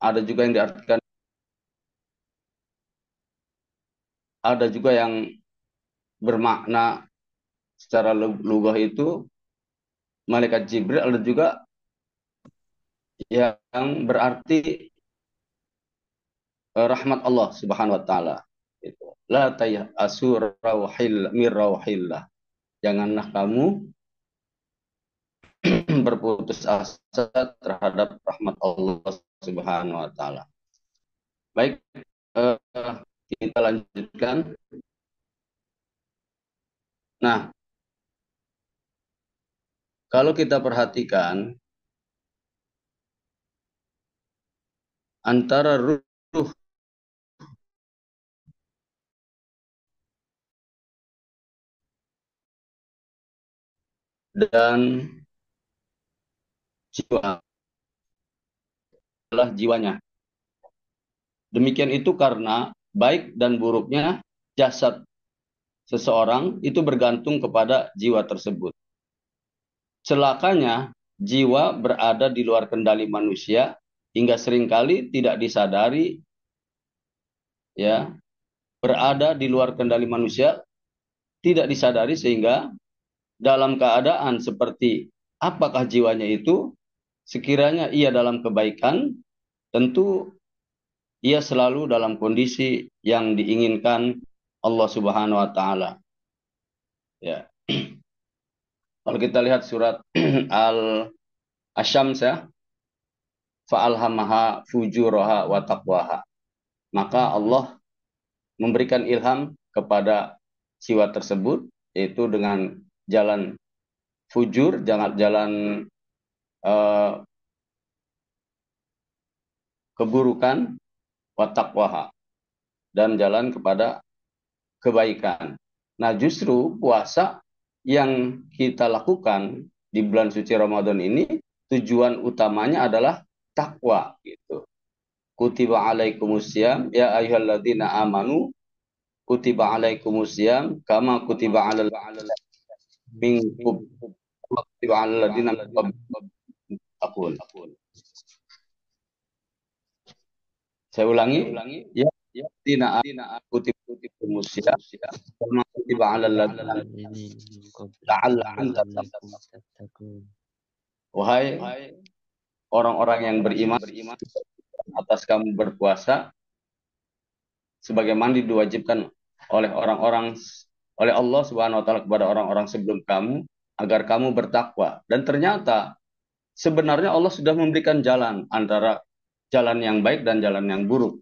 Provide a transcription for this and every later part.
ada juga yang diartikan, ada juga yang bermakna secara lugah itu malaikat Jibril, ada juga yang berarti rahmat Allah Subhanahu wa taala. Itu. La tayasu mir rauhillah. Janganlah kamu berputus asa terhadap rahmat Allah Subhanahu wa taala. Baik, eh, kita lanjutkan. Nah, kalau kita perhatikan antara ruh dan jiwa adalah jiwanya. Demikian itu karena baik dan buruknya jasad seseorang itu bergantung kepada jiwa tersebut. Celakanya, jiwa berada di luar kendali manusia hingga seringkali tidak disadari, ya, berada di luar kendali manusia tidak disadari, sehingga dalam keadaan seperti apakah jiwanya itu, sekiranya ia dalam kebaikan, tentu ia selalu dalam kondisi yang diinginkan Allah Subhanahu wa taala. Ya. Kalau kita lihat surat Al-Asyams, ya, fa'alhamaha fujuraha wa taqwaha. Maka Allah memberikan ilham kepada jiwa tersebut, yaitu dengan jalan fujur, jalan uh, keburukan, wa taqwaha, dan jalan kepada kebaikan. Nah, justru puasa yang kita lakukan di bulan suci Ramadan ini, tujuan utamanya adalah takwa, gitu. Kutiba alaikumusiyam ya ayyuhalladzina amanu kutiba alaikumusiyam kama kutiba alal minkum kutiba alal ladzina min qablikum. Saya ulangi, ya dina kutiba alaikumusiyam kama kutiba alal ladzina la'allakum tattaqun. Wahai orang-orang yang beriman, atas kamu berpuasa sebagaimana diwajibkan oleh oleh Allah Subhanahu wa taala kepada orang-orang sebelum kamu, agar kamu bertakwa. Dan ternyata sebenarnya Allah sudah memberikan jalan antara jalan yang baik dan jalan yang buruk,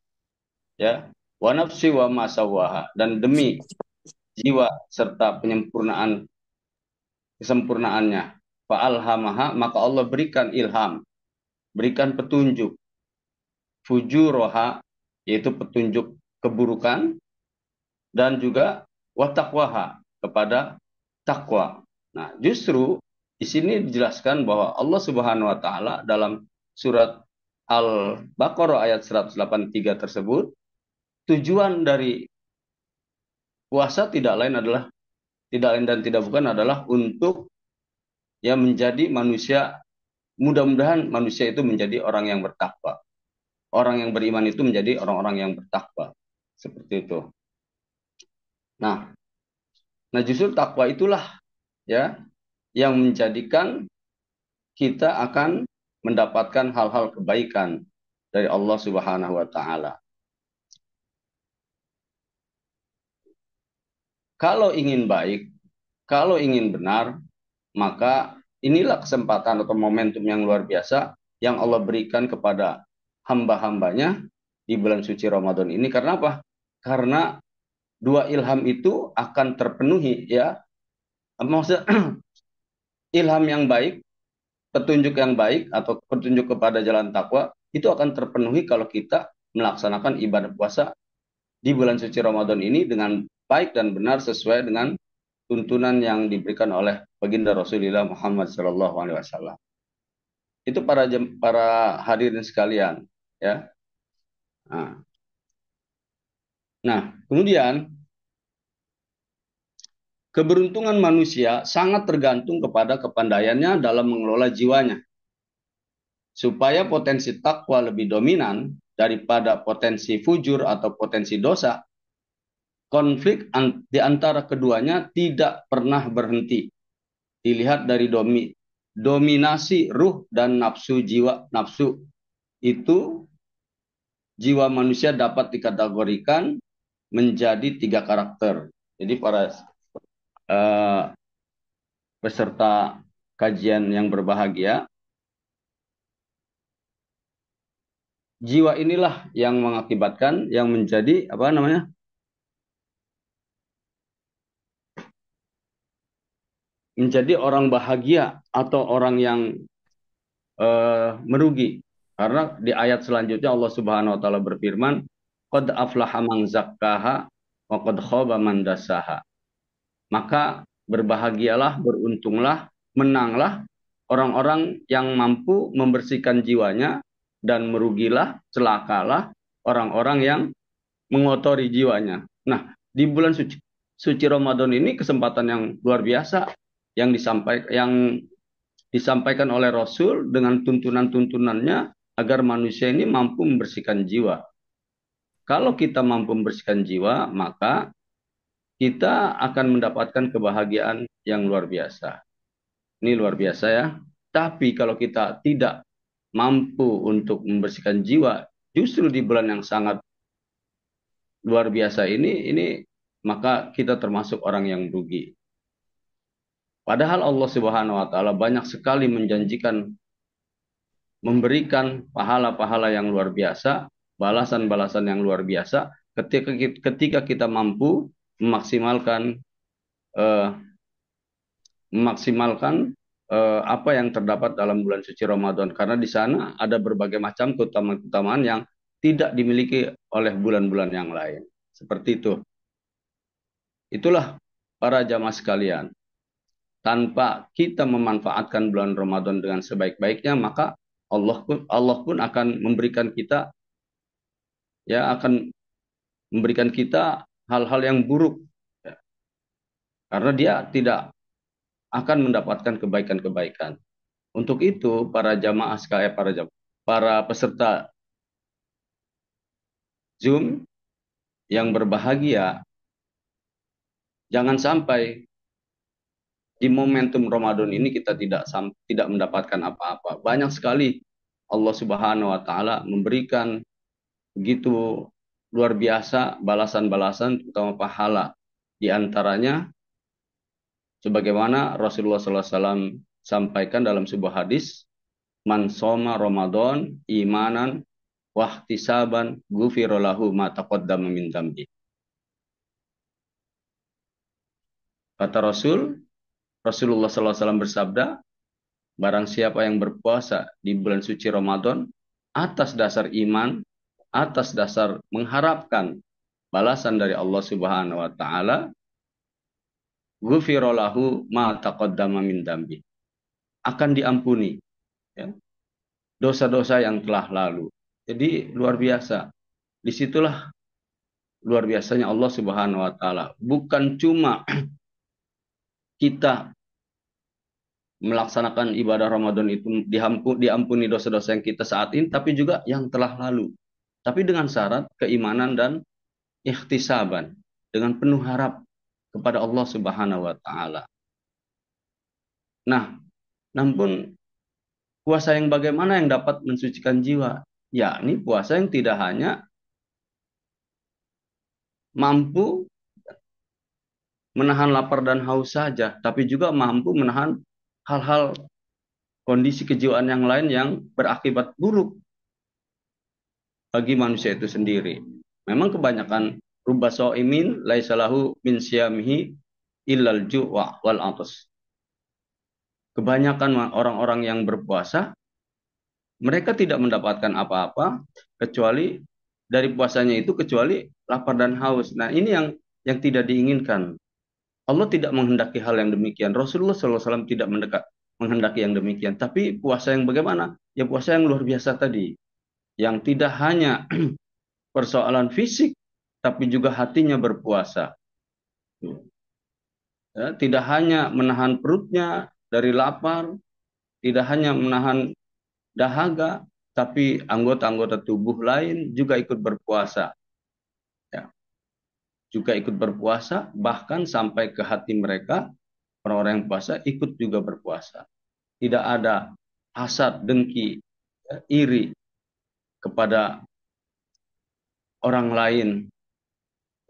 ya. Wa nafsi wa ma sawaha, dan demi jiwa serta kesempurnaannya, fa alhamaha, maka Allah berikan ilham, berikan petunjuk, fujuroha, yaitu petunjuk keburukan, dan juga watakwaha, kepada takwa. Nah, justru di sini dijelaskan bahwa Allah Subhanahu wa taala dalam surat Al-Baqarah ayat 183 tersebut, tujuan dari puasa tidak lain dan tidak bukan adalah untuk menjadi manusia, mudah-mudahan manusia itu menjadi orang yang bertakwa. Orang yang beriman itu menjadi orang-orang yang bertakwa. Seperti itu. Nah, justru takwa itulah, ya, yang menjadikan kita akan mendapatkan hal-hal kebaikan dari Allah Subhanahu wa taala. Kalau ingin baik, kalau ingin benar, maka inilah kesempatan atau momentum yang luar biasa yang Allah berikan kepada hamba-hambanya di bulan suci Ramadan ini. Karena apa? Karena dua ilham itu akan terpenuhi, ya. Maksudnya ilham yang baik, petunjuk yang baik atau petunjuk kepada jalan takwa itu akan terpenuhi kalau kita melaksanakan ibadah puasa di bulan suci Ramadan ini dengan baik dan benar sesuai dengan tuntunan yang diberikan oleh baginda Rasulullah Muhammad SAW. Itu para hadirin sekalian, ya. Nah, kemudian keberuntungan manusia sangat tergantung kepada kepandaiannya dalam mengelola jiwanya. supaya potensi takwa lebih dominan daripada potensi fujur atau potensi dosa, konflik di antara keduanya tidak pernah berhenti. Dilihat dari dominasi ruh dan nafsu jiwa. Nafsu itu, jiwa manusia dapat dikategorikan menjadi 3 karakter. Jadi para eh, peserta kajian yang berbahagia, jiwa inilah yang mengakibatkan, yang menjadi apa namanya, menjadi orang bahagia atau orang yang merugi. Karena di ayat selanjutnya Allah Subhanahu wa taala berfirman, qad aflaha man zakkaha wa qad khaba man dassaha. Maka berbahagialah, beruntunglah, menanglah orang-orang yang mampu membersihkan jiwanya, dan merugilah, celakalah orang-orang yang mengotori jiwanya. Nah, di bulan suci Ramadan ini kesempatan yang luar biasa yang disampaikan oleh Rasul dengan tuntunan-tuntunannya agar manusia ini mampu membersihkan jiwa. Kalau kita mampu membersihkan jiwa, maka kita akan mendapatkan kebahagiaan yang luar biasa. Ini luar biasa ya. Tapi kalau kita tidak mampu untuk membersihkan jiwa, justru di bulan yang sangat luar biasa ini maka kita termasuk orang yang rugi. Padahal Allah Subhanahu wa taala banyak sekali menjanjikan memberikan pahala-pahala yang luar biasa, balasan-balasan yang luar biasa ketika kita mampu memaksimalkan eh, memaksimalkan apa yang terdapat dalam bulan suci Ramadan, karena di sana ada berbagai macam keutamaan-keutamaan yang tidak dimiliki oleh bulan-bulan yang lain. Seperti itu. Itulah para jamaah sekalian. Tanpa kita memanfaatkan bulan Ramadan dengan sebaik-baiknya, maka Allah pun akan memberikan kita, ya, akan memberikan kita hal-hal yang buruk, ya, karena dia tidak akan mendapatkan kebaikan-kebaikan. Untuk itu para jamaah sekalian, para peserta Zoom yang berbahagia, jangan sampai di momentum Ramadan ini kita tidak mendapatkan apa-apa. Banyak sekali Allah Subhanahu wa taala memberikan begitu luar biasa balasan-balasan, terutama pahala. Di antaranya sebagaimana Rasulullah SAW sampaikan dalam sebuah hadis, man soma Ramadan imanan wahtisaban ghufira lahu ma taqaddama min dzambi. Kata Rasulullah SAW bersabda, barang siapa yang berpuasa di bulan suci Ramadan atas dasar iman, atas dasar mengharapkan balasan dari Allah Subhanahu wa taala, ghufira lahu ma taqaddama min dzambi. Akan diampuni, ya, dosa-dosa yang telah lalu. Jadi luar biasa. Disitulah luar biasanya Allah Subhanahu wa taala. Bukan cuma kita melaksanakan ibadah Ramadan itu diampuni dosa-dosa yang kita saat ini, tapi juga yang telah lalu. Tapi dengan syarat keimanan dan ikhtisaban, dengan penuh harap kepada Allah Subhanahu wa taala. Nah, namun puasa yang bagaimana yang dapat mensucikan jiwa? Yakni puasa yang tidak hanya mampu menahan lapar dan haus saja, tapi juga mampu menahan hal-hal kondisi kejiwaan yang lain yang berakibat buruk bagi manusia itu sendiri. Memang kebanyakan rubba shaimin laisa lahu min siyamihi illal ju' wal atas. Kebanyakan orang-orang yang berpuasa, mereka tidak mendapatkan apa-apa kecuali dari puasanya itu, kecuali lapar dan haus. Nah, ini yang tidak diinginkan. Allah tidak menghendaki hal yang demikian. Rasulullah SAW tidak menghendaki yang demikian. Tapi puasa yang bagaimana? Ya puasa yang luar biasa tadi. Yang tidak hanya persoalan fisik, tapi juga hatinya berpuasa. Ya, tidak hanya menahan perutnya dari lapar, tidak hanya menahan dahaga, tapi anggota-anggota tubuh lain juga ikut berpuasa. Ya, juga ikut berpuasa, bahkan sampai ke hati mereka, orang-orang yang puasa ikut juga berpuasa. Tidak ada hasad, dengki, iri kepada orang lain,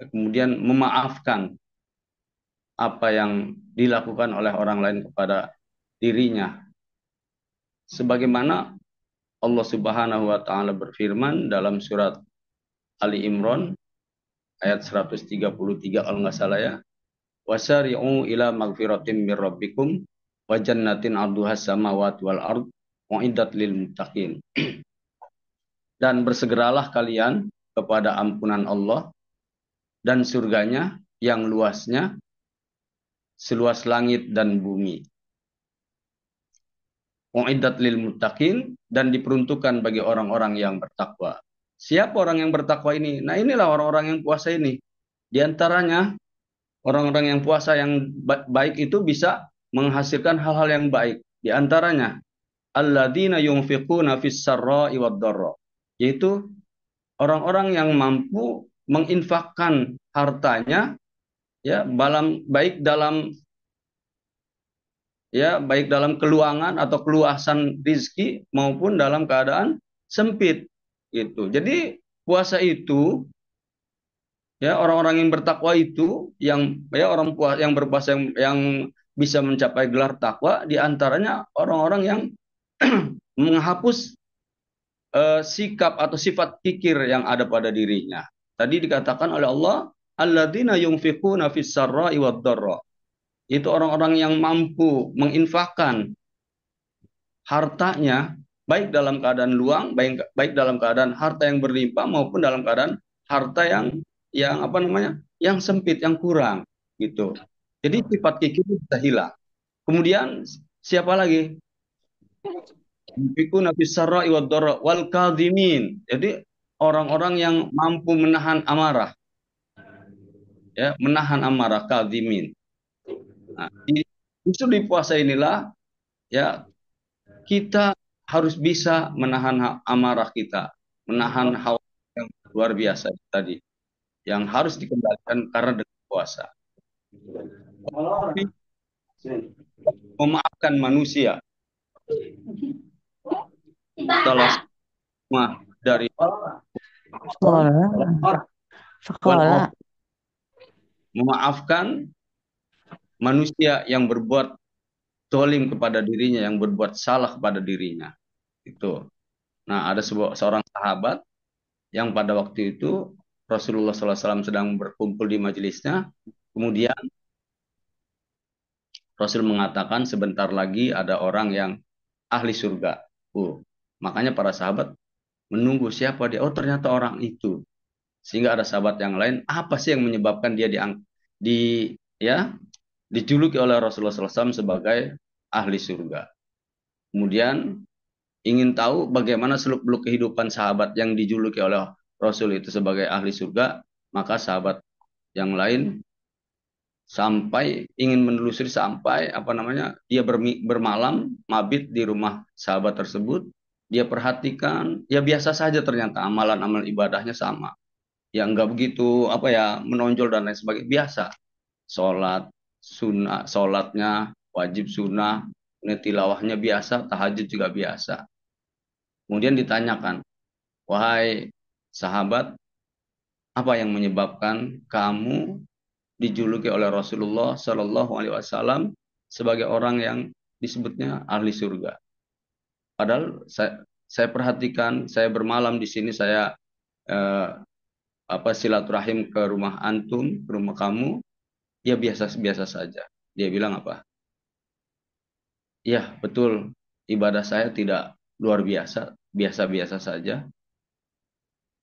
kemudian memaafkan apa yang dilakukan oleh orang lain kepada dirinya. Sebagaimana Allah Subhanahu wa taala berfirman dalam surat Ali Imran ayat 133 kalau nggak salah ya. Wasari'u ila magfiratim mir rabbikum wa jannatin 'arduhas samawati wal ard uiddat lil muttaqin. Dan bersegeralah kalian kepada ampunan Allah dan surganya yang luasnya seluas langit dan bumi. Uiddat lil muttaqin, dan diperuntukkan bagi orang-orang yang bertakwa. Siapa orang yang bertakwa ini? Nah, inilah orang-orang yang puasa ini. Di antaranya orang-orang yang puasa yang baik itu bisa menghasilkan hal-hal yang baik. Di antaranya alladzina yunfiquna fis sarra'i wad dharra, yaitu orang-orang yang mampu menginfakkan hartanya ya baik dalam keluangan atau keluasan rizki maupun dalam keadaan sempit gitu. Jadi puasa itu ya orang-orang yang bertakwa itu yang ya orang puasa yang berpuasa yang bisa mencapai gelar takwa di antaranya orang-orang yang menghapus sikap atau sifat kikir yang ada pada dirinya. Tadi dikatakan oleh Allah, alladzina yunfiquna fis sarra'i wad dharra. Itu orang-orang yang mampu menginfakkan hartanya baik dalam keadaan luang, baik dalam keadaan harta yang berlimpah maupun dalam keadaan harta yang apa namanya? Yang sempit, yang kurang gitu. Jadi sifat kikir itu bisa hilang. Kemudian siapa lagi? Yunfikuna fis sarra'i wad dharra wal kadhimin. Jadi orang-orang yang mampu menahan amarah, ya, menahan amarah, kadhimin. Nah, justru di puasa inilah ya kita harus bisa menahan amarah kita, menahan hawa yang luar biasa tadi, yang harus dikendalikan karena dengan puasa. Tapi memaafkan manusia, salah sama dari Sekolah, wal sekolah. memaafkan manusia yang berbuat zalim kepada dirinya, yang berbuat salah kepada dirinya. Itu. Nah, ada seorang sahabat yang pada waktu itu Rasulullah SAW sedang berkumpul di majelisnya. Kemudian Rasul mengatakan sebentar lagi ada orang yang ahli surga. Makanya para sahabat menunggu siapa dia. Oh, ternyata orang itu. Sehingga ada sahabat yang lain, apa sih yang menyebabkan dia di ya dijuluki oleh Rasulullah SAW sebagai ahli surga. Kemudian ingin tahu bagaimana seluk-beluk kehidupan sahabat yang dijuluki oleh Rasul itu sebagai ahli surga, maka sahabat yang lain sampai ingin menelusuri sampai apa namanya dia bermalam mabit di rumah sahabat tersebut. Dia perhatikan ya biasa saja, ternyata amalan-amalan ibadahnya sama, ya enggak begitu apa ya menonjol dan lain sebagainya, biasa sholat sunnah, sholatnya wajib sunnah, tilawahnya biasa, tahajud juga biasa. Kemudian ditanyakan, wahai sahabat, apa yang menyebabkan kamu dijuluki oleh Rasulullah Shallallahu Alaihi Wasallam sebagai orang yang disebutnya ahli surga? Padahal saya perhatikan, saya bermalam di sini, saya eh, silaturahim ke rumah antum, ke rumah kamu, ya biasa-biasa saja. Dia bilang apa? Ya betul, ibadah saya tidak luar biasa, biasa-biasa saja.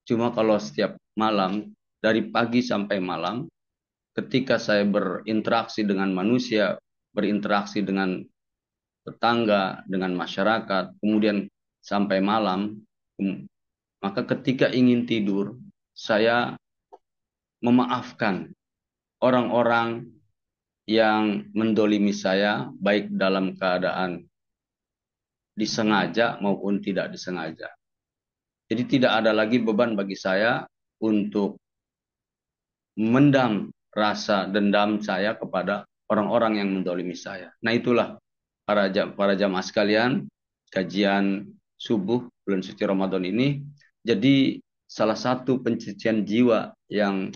Cuma kalau setiap malam, dari pagi sampai malam, ketika saya berinteraksi dengan manusia, berinteraksi dengan tetangga, dengan masyarakat, kemudian sampai malam, maka ketika ingin tidur, saya memaafkan orang-orang yang mendolimi saya, baik dalam keadaan disengaja maupun tidak disengaja. Jadi tidak ada lagi beban bagi saya untuk mendam rasa dendam saya kepada orang-orang yang mendolimi saya. Nah itulah para jamaah sekalian, kajian subuh bulan suci Ramadan ini. Jadi salah satu pencucian jiwa yang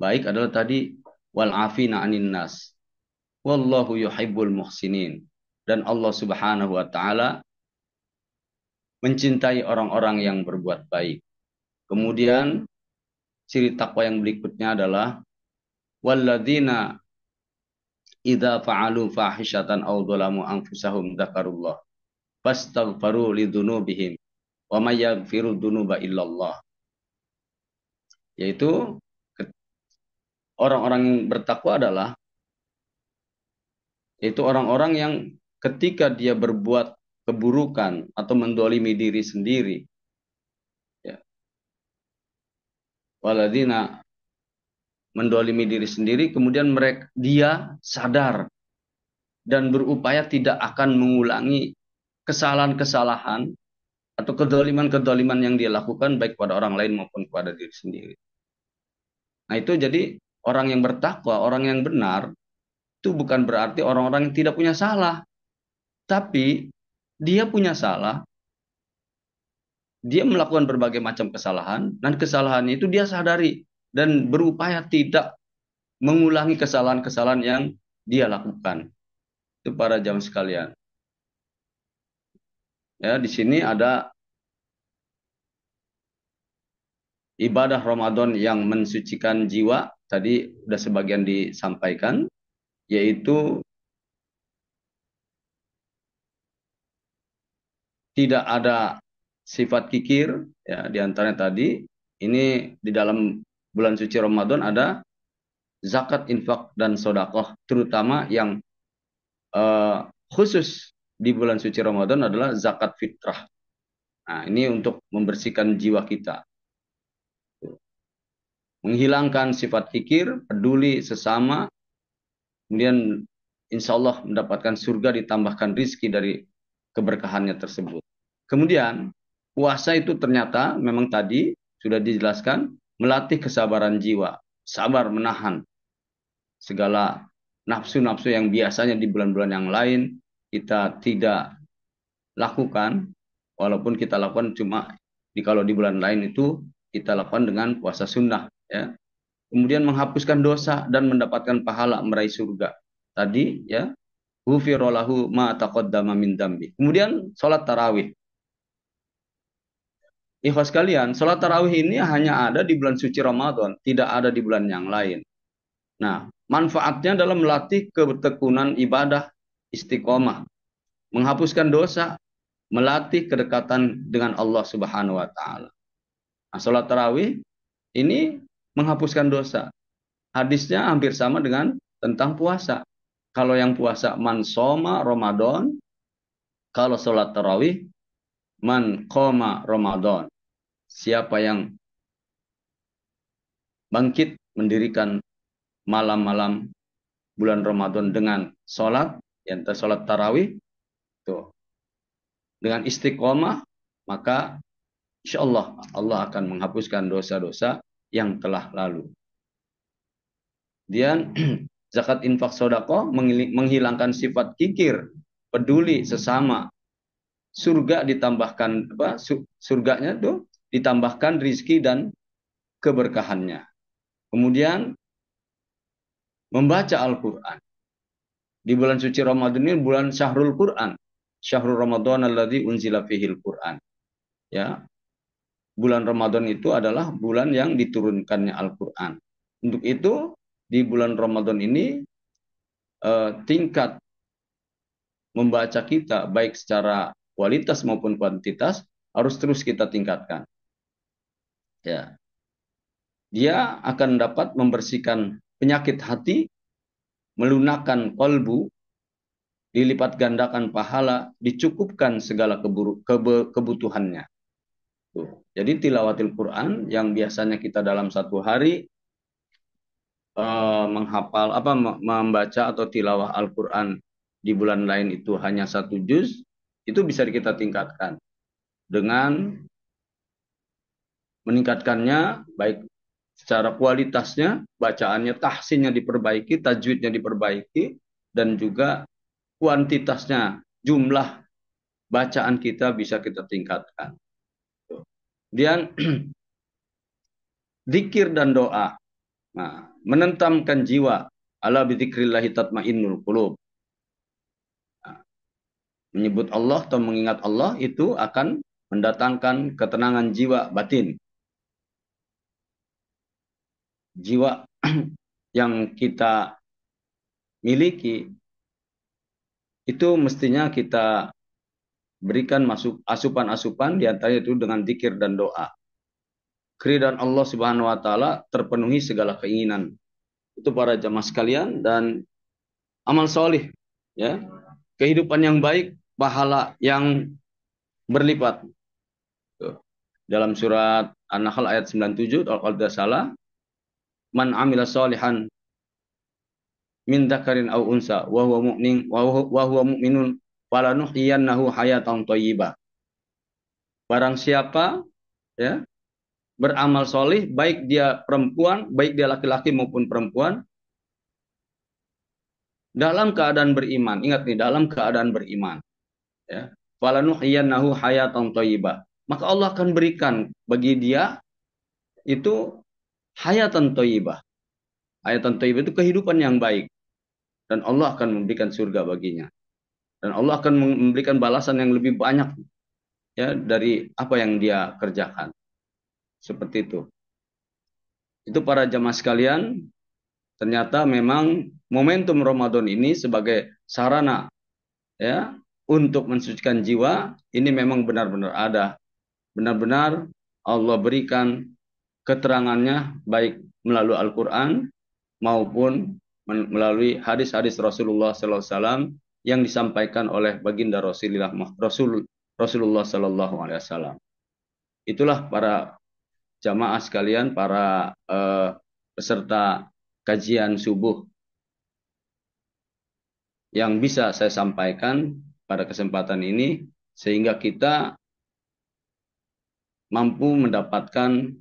baik adalah tadi wal afina anin nas. Wallahu yuhibbul muhsinin. Dan Allah Subhanahu wa taala mencintai orang-orang yang berbuat baik. Kemudian ciri takwa yang berikutnya adalah walladzina idza fa'alu fahishatan aw dzalamu anfusahum dzakarullah fastaghfaru lidzunubihim wa may yaghfiru dzunuba illallah. Yaitu orang-orang yang bertakwa adalah yaitu orang-orang yang ketika dia berbuat keburukan atau mendolimi diri sendiri, ya, waladina mendolimi diri sendiri, kemudian dia sadar dan berupaya tidak akan mengulangi kesalahan-kesalahan atau kedoliman-kedoliman yang dia lakukan baik pada orang lain maupun kepada diri sendiri. Nah itu jadi orang yang bertakwa, orang yang benar, itu bukan berarti orang-orang yang tidak punya salah. Tapi dia punya salah, dia melakukan berbagai macam kesalahan, dan kesalahannya itu dia sadari dan berupaya tidak mengulangi kesalahan-kesalahan yang dia lakukan. Itu para jamaah sekalian. Ya, di sini ada ibadah Ramadan yang mensucikan jiwa. Tadi sudah sebagian disampaikan, yaitu tidak ada sifat kikir, ya, di antaranya tadi ini di dalam bulan suci Ramadan ada zakat, infak, dan sodakoh, terutama yang khusus di bulan suci Ramadan adalah zakat fitrah. Nah, ini untuk membersihkan jiwa kita, menghilangkan sifat kikir, peduli sesama, kemudian insya Allah mendapatkan surga ditambahkan rizki dari keberkahannya tersebut. Kemudian puasa itu ternyata memang tadi sudah dijelaskan melatih kesabaran jiwa, sabar menahan segala nafsu-nafsu yang biasanya di bulan-bulan yang lain kita tidak lakukan, walaupun kita lakukan cuma kalau di bulan lain itu kita lakukan dengan puasa sunnah, ya. Kemudian menghapuskan dosa dan mendapatkan pahala meraih surga. Tadi, ya, ghufira lahu ma taqaddama min dzambi. Kemudian salat tarawih. Ikhwas sekalian, salat tarawih ini hanya ada di bulan suci Ramadan, tidak ada di bulan yang lain. Nah, manfaatnya dalam melatih ketekunan ibadah, istiqomah, menghapuskan dosa, melatih kedekatan dengan Allah Subhanahu wa taala. Nah, salat tarawih ini menghapuskan dosa. Hadisnya hampir sama dengan tentang puasa. Kalau yang puasa man soma Ramadan, kalau salat tarawih man qoma Ramadan. Siapa yang bangkit mendirikan malam-malam bulan Ramadan dengan sholat, yang sholat tarawih, tuh, dengan istiqomah, maka insya Allah Allah akan menghapuskan dosa-dosa yang telah lalu. Kemudian zakat, infak, sodako menghilangkan sifat kikir, peduli sesama. Surga ditambahkan apa? Surganya tuh ditambahkan rizki dan keberkahannya. Kemudian membaca Al-Quran. Di bulan suci Ramadan ini bulan Syahrul Quran. Syahrul Ramadan alladzi unzila fihil Quran. Ya. Bulan Ramadan itu adalah bulan yang diturunkannya Al-Quran. Untuk itu di bulan Ramadan ini tingkat membaca kita baik secara kualitas maupun kuantitas harus terus kita tingkatkan. Ya. Dia akan dapat membersihkan penyakit hati, melunakkan kolbu, dilipat gandakan pahala, dicukupkan segala kebutuhannya. Tuh. Jadi tilawatil Quran yang biasanya kita dalam satu hari menghafal membaca atau tilawah Al-Quran di bulan lain itu hanya 1 juz, itu bisa kita tingkatkan dengan meningkatkannya baik secara kualitasnya, bacaannya, tahsinnya diperbaiki, tajwidnya diperbaiki, dan juga kuantitasnya, jumlah bacaan kita bisa kita tingkatkan. Kemudian zikir dan doa. Nah, menentamkan jiwa. Ala bidzikrillahi tatmainnul qulub. Nah, menyebut Allah atau mengingat Allah itu akan mendatangkan ketenangan jiwa batin. Jiwa yang kita miliki itu mestinya kita berikan masuk asupan-asupan diantaranya itu dengan zikir dan doa. Keridhaan Allah Subhanahu wa taala terpenuhi segala keinginan. Itu para jamaah sekalian, dan amal solih, ya, kehidupan yang baik, pahala yang berlipat. Dalam surat An-Nahl ayat 97, kalau tidak salah, man amila solihan min dzakarin aw unsa wa huwa mu'min wa huwa mu'minun falanuhyiyannahu hayatan thayyibah. Barang siapa, ya, beramal solih, baik dia perempuan, baik dia laki-laki maupun perempuan, dalam keadaan beriman. Ingat nih, dalam keadaan beriman. Ya. Falanuhyiyannahu hayatan thayyibah. Maka Allah akan berikan bagi dia itu hayatan thayyibah. Hayatan thayyibah itu kehidupan yang baik. Dan Allah akan memberikan surga baginya. Dan Allah akan memberikan balasan yang lebih banyak, ya, dari apa yang dia kerjakan. Seperti itu. Itu para jamaah sekalian, ternyata memang momentum Ramadan ini sebagai sarana, ya, untuk mensucikan jiwa ini memang benar-benar ada. Benar-benar Allah berikan keterangannya baik melalui Al-Qur'an maupun melalui hadis-hadis Rasulullah sallallahu alaihi wasallam yang disampaikan oleh baginda Rasulullah sallallahu alaihi wasallam. Itulah para jamaah sekalian, para peserta kajian subuh yang bisa saya sampaikan pada kesempatan ini, sehingga kita mampu mendapatkan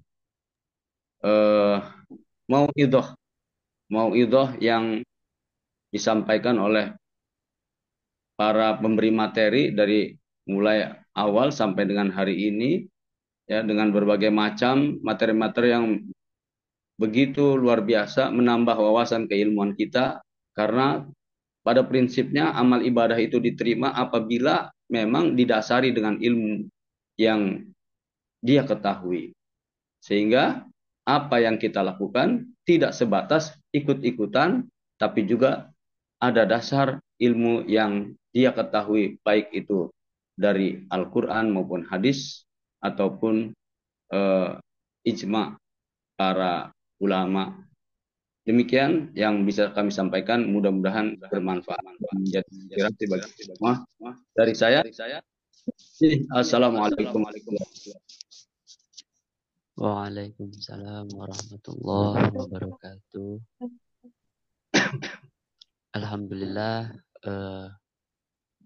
mauidhah yang disampaikan oleh para pemberi materi dari mulai awal sampai dengan hari ini, ya, dengan berbagai macam materi-materi yang begitu luar biasa menambah wawasan keilmuan kita, karena pada prinsipnya amal ibadah itu diterima apabila memang didasari dengan ilmu yang dia ketahui. Sehingga apa yang kita lakukan tidak sebatas ikut-ikutan, tapi juga ada dasar ilmu yang dia ketahui, baik itu dari Al-Quran maupun hadis, ataupun ijma para ulama. Demikian yang bisa kami sampaikan, mudah-mudahan bermanfaat menjadi inspirasi bagi semua. Dari saya, Assalamualaikum warahmatullahi wabarakatuh. Waalaikumsalam warahmatullahi wabarakatuh. Alhamdulillah,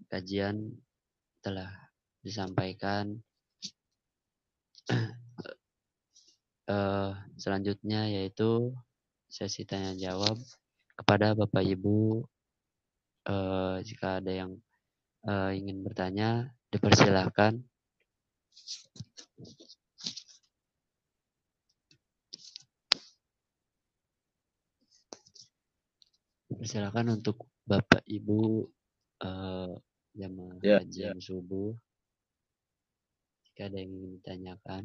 kajian telah disampaikan. Selanjutnya yaitu sesi tanya jawab kepada Bapak Ibu. Jika ada yang ingin bertanya, dipersilahkan. Silakan untuk Bapak Ibu jamaah kajian subuh, jika ada yang ingin ditanyakan.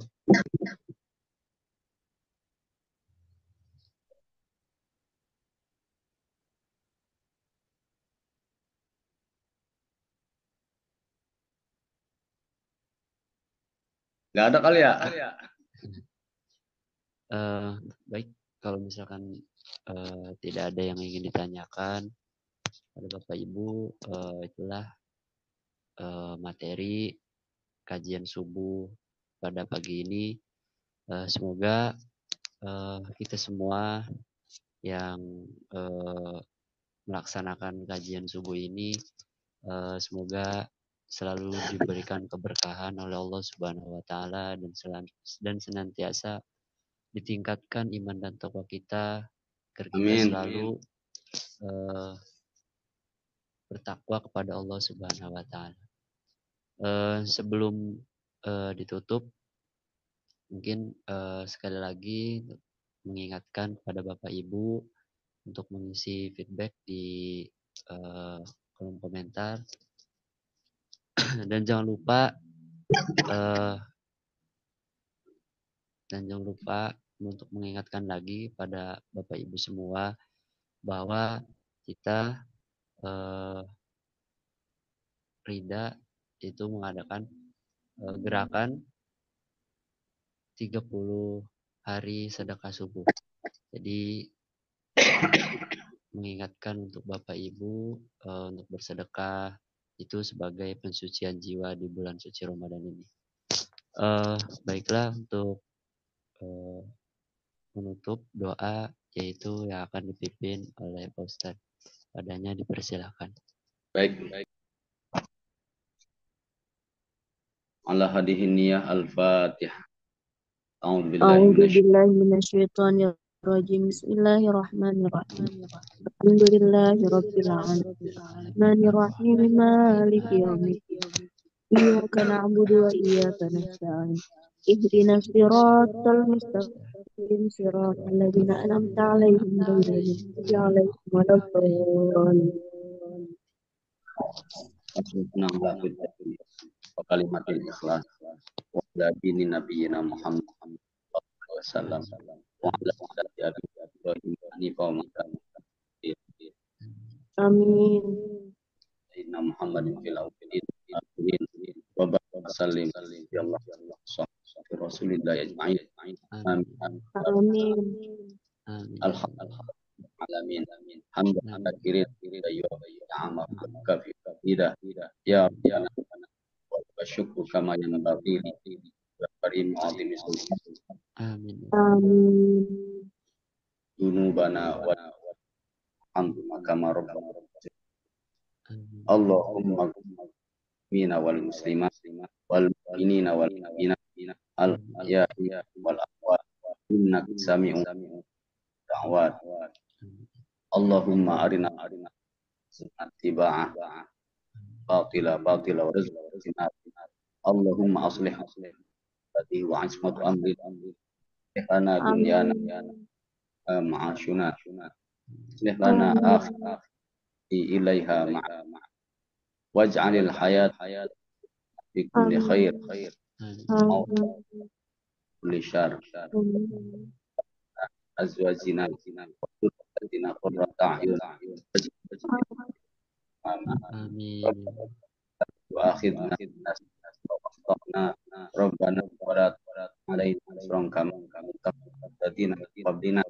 Nggak ada kali ya? Baik, kalau misalkan tidak ada yang ingin ditanyakan pada Bapak Ibu, itulah materi kajian subuh pada pagi ini. Semoga kita semua yang melaksanakan kajian subuh ini, semoga selalu diberikan keberkahan oleh Allah Subhanahu wa taala dan senantiasa ditingkatkan iman dan takwa kita agar kita Amin. selalu bertakwa kepada Allah Subhanahu wa taala. Sebelum ditutup, mungkin sekali lagi mengingatkan kepada Bapak Ibu untuk mengisi feedback di kolom komentar dan jangan lupa untuk mengingatkan lagi pada Bapak Ibu semua bahwa kita Rida itu mengadakan gerakan 30 hari sedekah subuh. Jadi mengingatkan untuk Bapak Ibu untuk bersedekah itu sebagai pensucian jiwa di bulan suci Ramadan ini. Baiklah, untuk menutup doa yaitu yang akan dipimpin oleh Pak Ustadz. Padanya dipersilakan. Baik. Ala hadihin niyah al-Fatihah. أعوذ بالله من الشيطان الرجيم بسم الله الرحمن الرحيم الحمد لله رب العالمين الرحمن الرحيم مالك يوم الدين إياك نعبد وإياك نستعين اهدنا الصراط المستقيم صراط الذين أنعمت عليهم غير المغضوب عليهم ولا الضالين Kalimatul ikhlas wa ala dini nabiyina Muhammad wasallam wa ala salati abi Ibrahim hanifa wa makan آمين sayyidina Muhammadin fil awwalin wa barik sallim ya Allah salli rasulillah ajma'in amin آمين alhamdulillah alamin hamdan katsiran ya amar kafi ida ya rabbana wa syukru kama yanbaghi li karim azimi sultan Amin. آمين dunubana wa hamduna kama rabbana Allahumma mina wal muslimat wal mu'minina wal mu'minat al ya wal amwat innaka sami'un da'wat Allahumma arina ittiba'ah batila wa rizqina Allahumma aslih hadi wa ismatu amri lana dunyana ma'ashuna aslih lana akhirati ilaiha waj'alil hayat fi kulli khair wa kulli syarr azwajina wa dhurriyyatina qurrata a'yun Amin. wa akhidna wa rabbana wa la alaina asran kama tadina rabbina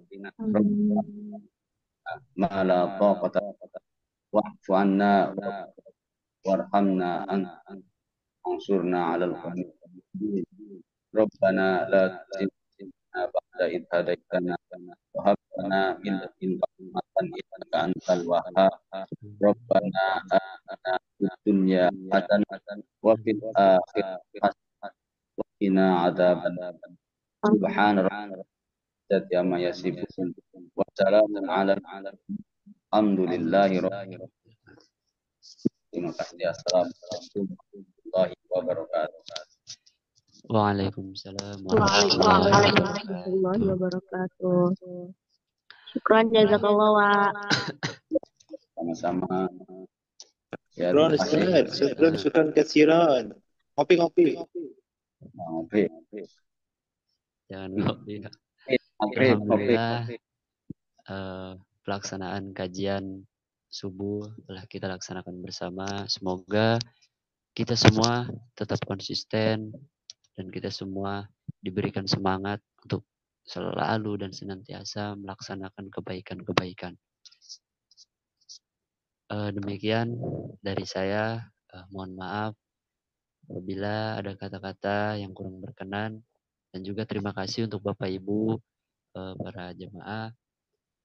ma la taqata wa'fu anna warhamna ansurna 'alal qawmi rabbana la tuzigh ba'da idh hadaytana wa hab lana min ladunka rahmatan innaka antal wahhab rabbana atina fid dunya hasanatan wa fil akhirati hasanatan wa qina adzabannar subhana rabbika amma yasifun wa salamun 'alal alhamdulillahi rabbil alamin. Terima kasih. Assalamualaikum warahmatullahi wabarakatuh. Waalaikumsalam warahmatullahi wabarakatuh. Syukran jazakallah wa. Sama-sama. Ya, Syukran Ustaz, syukran katsiran. Ngopi. Ngopi. Jangan ngopi. Ngopi. Alhamdulillah pelaksanaan kajian subuh telah kita laksanakan bersama. Semoga kita semua tetap konsisten dan kita semua diberikan semangat untuk selalu dan senantiasa melaksanakan kebaikan-kebaikan. Demikian dari saya. Mohon maaf apabila ada kata-kata yang kurang berkenan, dan juga terima kasih untuk Bapak Ibu para jemaah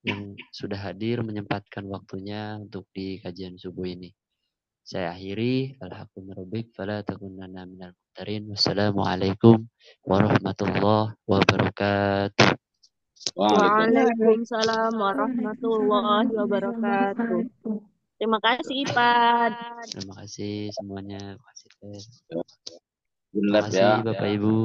yang sudah hadir menyempatkan waktunya untuk di kajian subuh ini. Saya akhiri. Alhamdulillah, fala takunanna minal mumtarin. Wassalamualaikum warahmatullahi wabarakatuh. Waalaikumsalam warahmatullahi wabarakatuh. Terima kasih, Ipad. Terima kasih semuanya. Terima kasih, Teh. Good Terima luck kasih ya. Bapak Ibu.